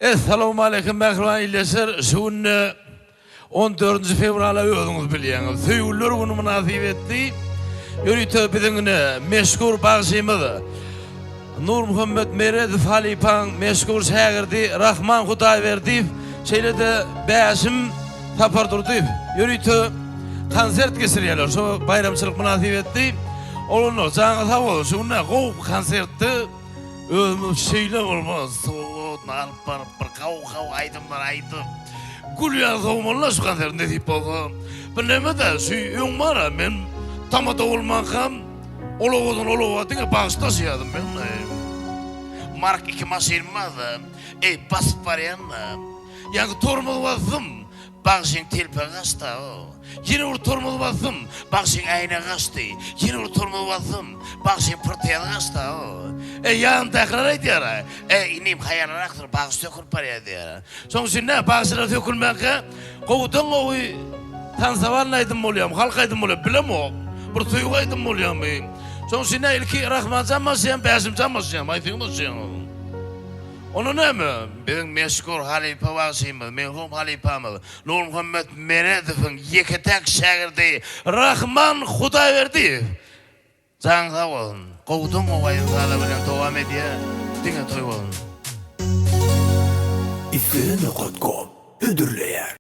Assalamu alaikum Mehriban İlleser. Şun 14 fevrala ödüňiz bilýäňiz. Süýgüler bunu münasip etdi. Ýöri biziňne meşhur bagşymyz. Nur Muhammed Meredif Halipan meşhur şägirdi Rahman Hudaýberdiýew şeýlede bäşim tapardyrdy. Ýöri konsert geçirýärler. Şo bayramçylyk münasip etdi. Olunu jaňa sag bolun. Şuna gowy konsertdi. Özümüz şeýle bolmaz. Alıp bir kav aydımlar aydım. Gülüyen savunmalar şu konserinde deyip oldu. Bileme de süyüğüm var ha, ben tamada olmakam oloğudun oloğudun bağıştaşıyadım ben. Mark 2 maşinmadı, basıp var yanına. Yani tormalı basım, bağışın tilpe kaçtı o. Yine vur tormalı basım, bağışın ayna kaçtı. Yine vur tormalı basım, bağışın pırtıya kaçtı o. Yan tekrar ediyor. İneyim hayalına aktır, bağış dökülüp paraya diyor. Sonuçta ne bağışına dökülmekle, kovudan kovu tansavarlaydım olayım, halkaydım olayım, bilem o. Bir tuyugaydım olayım ben. Sonuçta ne ilki Rahman canmasıyam, Beşim canmasıyam, ayfığımızıyam. Onu ne mi? Benim meşgul halife vasıyımız, merhum halifamız, Nur Muhammed Meredif'in yeketek şagirdi, Rahman Hudaýberdiýew. Can sağ olun. Kovdum o vayınzada bilen devam ediyor. Dine toy olun. İstiri.com ödürleyer.